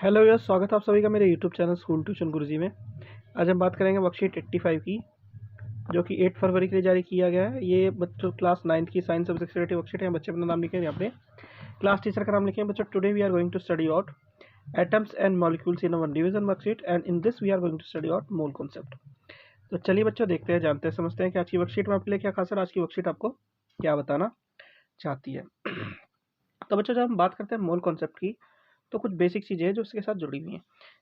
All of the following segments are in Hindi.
हेलो यस, स्वागत है आप सभी का मेरे यूट्यूब चैनल स्कूल ट्यूशन गुरुजी में। आज हम बात करेंगे वर्कशीट 85 की, जो कि 8 फरवरी के लिए जारी किया गया है। ये बच्चों क्लास 9 की साइंस सब्जेक्ट रिलेटेड वर्कशीट है। बच्चे अपना नाम लिखें, यहाँ पे क्लास टीचर का नाम लिखें। बच्चों, today we are going to study out atoms and molecules in one division worksheet and in this we are going to study out mole concept. तो चलिए बच्चों, देखते हैं, जानते हैं, समझते हैं कि आज की वर्कशीट में आपके लिए क्या खास है, आज की वर्कशीट आपको क्या बताना चाहती है। तो बच्चों, जब हम बात करते हैं मोल कॉन्सेप्ट की, तो कुछ बेसिक चीज़ें हैं जो इसके साथ जुड़ी हुई हैं।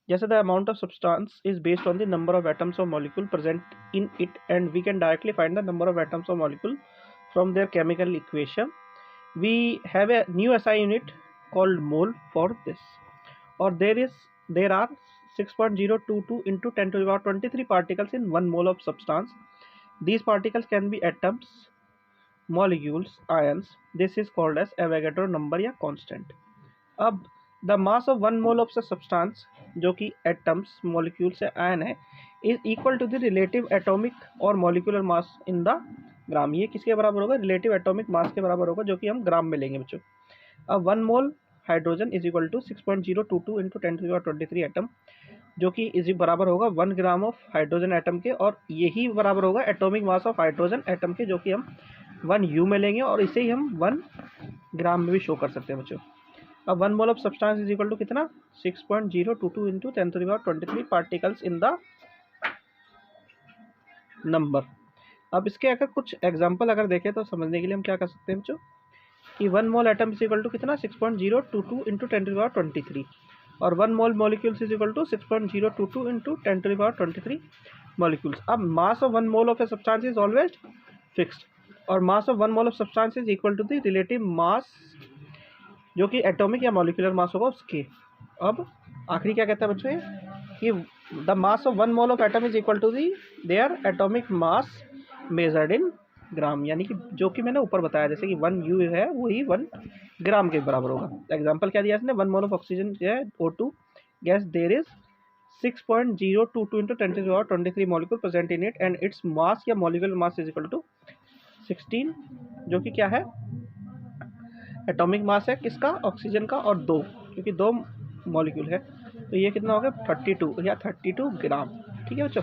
जैसे the amount of substance is based on the number of atoms और molecule present in it and we can directly find the number of atoms और molecule from their chemical equation. We have a new SI unit called mole for this, और there are 6.022 into 10 to the power 23 particles in 1 mole of substance. These particles can be atoms, molecules, ions. This is called as Avogadro number या constant. अब the mass of one mole of substance, जो कि एटम्स, मॉलिक्यूल्स या आयन है, is equal to the relative atomic और molecular mass in the gram. ये किसके बराबर होगा? रिलेटिव एटॉमिक मास के बराबर होगा, जो कि हम ग्राम में लेंगे बच्चों। अब 1 mole hydrogen is equal to 6.022 into 10 to the 23 atom, जो कि इज बराबर होगा 1 ग्राम ऑफ हाइड्रोजन एटम के, और यही बराबर होगा atomic mass of hydrogen atom के, जो कि हम 1 U में लेंगे, और इसे ही हम 1 ग्राम में भी शो कर सकते हैं बच्चों। अब 1 mole of substance is equal to कितना? 6.022 into 10 to the power 23 particles in the number. अब इसके अगर कुछ एग्जांपल अगर देखें तो समझने के लिए हम क्या कर सकते हैं बच्चों, कि 1 mole atom is equal to कितना? 6.022 इंटू 10 टू द पावर 23, और 1 mole molecules is equal to 6.022 into 10 to the power 23 molecules. अब mass of 1 mole of a substance is always fixed, और mass of 1 mole of substance is equal to the relative mass, जो कि एटॉमिक या मॉलिक्यूलर मास होगा उसके। अब आखिरी क्या कहता है बच्चों, कि the mass of 1 mole of atom is equal to the their atomic mass measured in gram, यानी कि जो कि मैंने ऊपर बताया, जैसे कि 1 U है वही 1 ग्राम के बराबर होगा। एग्जाम्पल क्या दिया इसने? 1 मोल ऑफ ऑक्सीजन जो है O2 gas, there is 6.022 into 10 to the power 23 molecule present in it and its mass या molecular mass is equal to 16, जो कि क्या है? एटॉमिक मास है किसका? ऑक्सीजन का, और 2, क्योंकि 2 मॉलिक्यूल है, तो ये कितना हो गया? 32 या 32 ग्राम। ठीक है बच्चों।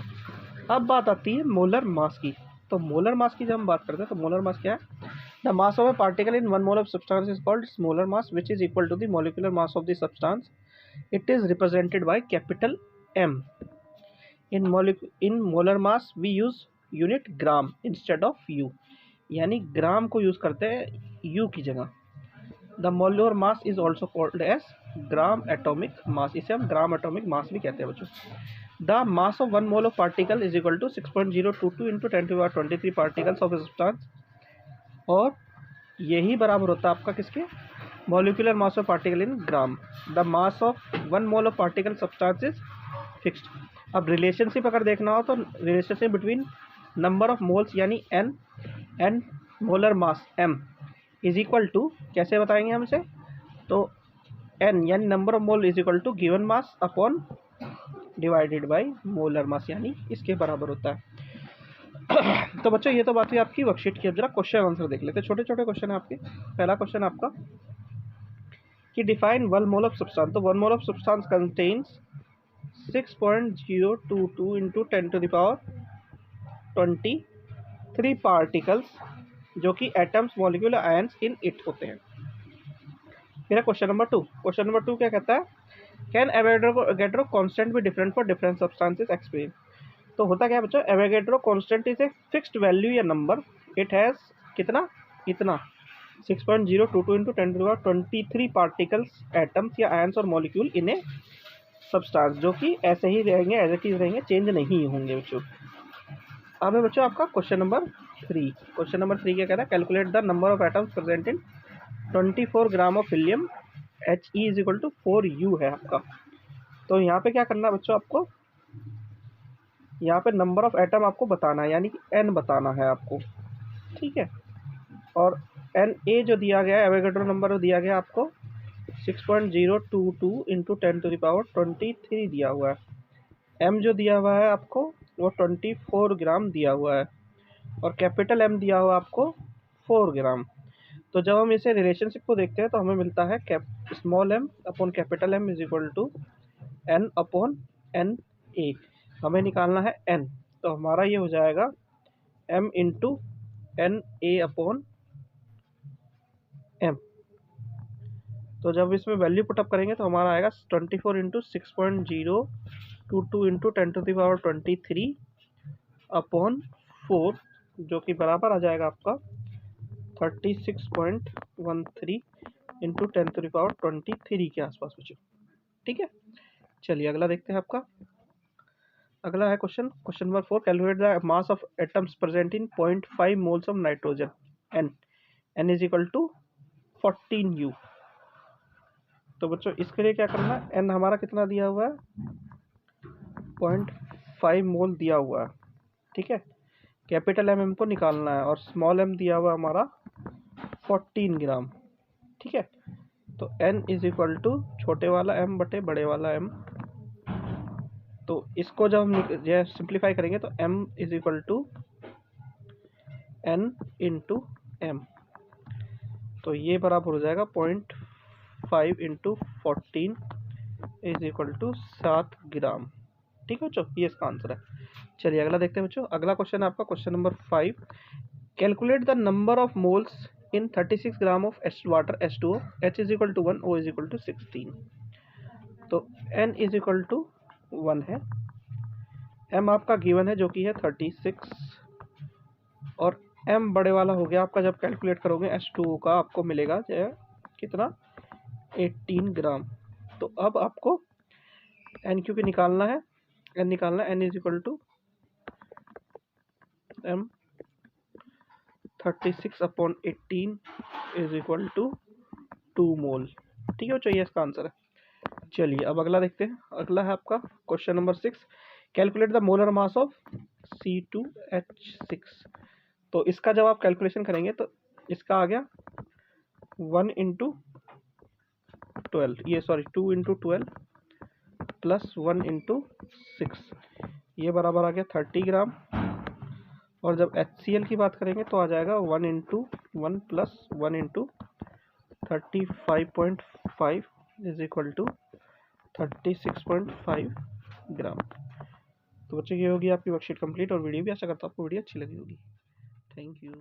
अब बात आती है मोलर मास की। तो मोलर मास की जब हम बात करते हैं, तो मोलर मास क्या है? The mass of a particle in 1 mole of substance is called molar mass, which is equal to the molecular mass of the substance. It is represented by capital M. In molar mass we use unit gram instead of U, यानी ग्राम को यूज करते हैं U की जगह। The molar mass is also called as gram atomic mass, इसे हम ग्राम एटॉमिक मास भी कहते हैं बच्चों। The mass of 1 mole of particle is equal to 6.022 into 10 to the power 23 particles of substance, और यही बराबर होता है आपका किसके? Molecular mass of particle in gram. The mass of 1 mole of particle substance is fixed. अब रिलेशनशिप अगर देखना हो, तो relationship between number of moles यानी N and molar mass M is equal to, कैसे बताएंगे हम इसे? तो N यानी number of mole is equal to given mass upon divided by molar mass, यानी इसके बराबर होता है। तो बच्चों, ये तो बात हुई आपकी वर्कशीट की। अब जरा क्वेश्चन आंसर देख लेते हैं, छोटे छोटे क्वेश्चन है आपके। पहला क्वेश्चन आपका, कि डिफाइन 1 मोल ऑफ सब्सटेंस। तो 1 mole of substance contains 6.022 into 10 to the power 23 particles, जो कि atoms, molecule, ions in it होते हैं। मेरा क्वेश्चन नंबर 2। क्वेश्चन नंबर 2 क्या कहता है? Can Avogadro constant be different for different substances? Explain. तो होता क्या है बच्चों? Avogadro constant is a fixed value या नंबर। इट हैज कितना? इतना 6.022 into 10 to the power 23 particles, atoms या आयंस और मॉलिक्यूल इन ए सब्सटेंस, जो कि ऐसे ही रहेंगे, एज इट इज रहेंगे, चेंज नहीं होंगे बच्चों। अब है बच्चों आपका क्वेश्चन नंबर 3। क्वेश्चन नंबर 3 क्या कहता है? Calculate the number of atoms present in 24 gram of helium, He is equal to 4U है आपका। तो यहाँ पे क्या करना है बच्चों आपको? यहाँ पे नंबर ऑफ एटम आपको बताना है, यानी कि N बताना है आपको। ठीक है, और Na जो दिया गया है, एवोगैड्रो नंबर दिया गया आपको 6.022 इंटू 10 टू द पावर 23 दिया हुआ है। M जो दिया हुआ है आपको वो 24 ग्राम दिया हुआ है, और कैपिटल M दिया हुआ आपको 4 ग्राम। तो जब हम इसे रिलेशनशिप को देखते हैं, तो हमें मिलता है small m upon capital M is equal to n upon N A, हमें निकालना है n, तो हमारा ये हो जाएगा m into N A upon m। तो जब इसमें वैल्यू पुटअप करेंगे तो हमारा आएगा 24 इंटू 6.022 इंटू 10⁻23 अपॉन 4, जो कि बराबर आ जाएगा आपका 36.13 इंटू 10⁻23 के आसपास बच्चों। ठीक है, चलिए अगला देखते हैं आपका। अगला है question number 4, calculate the mass of atoms present in 0.5 moles of nitrogen n is equal to 14u। तो बच्चों इसके लिए क्या करना है, n हमारा कितना दिया हुआ है, 0.5 मोल दिया हुआ है। ठीक है, कैपिटल M को निकालना है और स्मॉल m दिया हुआ हमारा 14 ग्राम। ठीक है, तो n इज इक्वल टू छोटे वाला m बटे बड़े वाला m। तो इसको जब हम सिंप्लीफाई करेंगे तो m is equal to n into m, तो ये बराबर हो जाएगा 0.5 into 14 is equal to 7 gram. ठीक है बच्चों, ये इसका आंसर है। चलिए अगला देखते हैं बच्चों। अगला क्वेश्चन है आपका question number 5, calculate the number of moles in 36 gram of water H2O, H is equal to 1, O is equal to 16। तो N इज इक्वल टू 1 है, M आपका गिवन है जो कि है 36, और M बड़े वाला हो गया आपका, जब कैलकुलेट करोगे H2O का आपको मिलेगा कितना, 18 ग्राम। तो अब आपको N क्योंकि निकालना है, N निकालना है, N is equal to M 36 upon 18 is equal to 2 mole. ठीक है बच्चों, ये इसका आंसर है। चलिए अब अगला देखते हैं। अगला है आपका question number 6, calculate the molar mass of C2H6। तो इसका जब आप कैलकुलेशन करेंगे तो इसका आ गया 1 इंटू 12, ये सॉरी 2 इंटू 12 प्लस 1 इंटू 6, ये बराबर आ गया 30 ग्राम। और जब HCl की बात करेंगे तो आ जाएगा 1 into 1 plus 1 into 35.5 is equal to 36.5 gram. तो बच्चों ये होगी आपकी वर्कशीट कंप्लीट और वीडियो भी। आशा करता हूँ आपको वीडियो अच्छी लगी होगी। Thank you.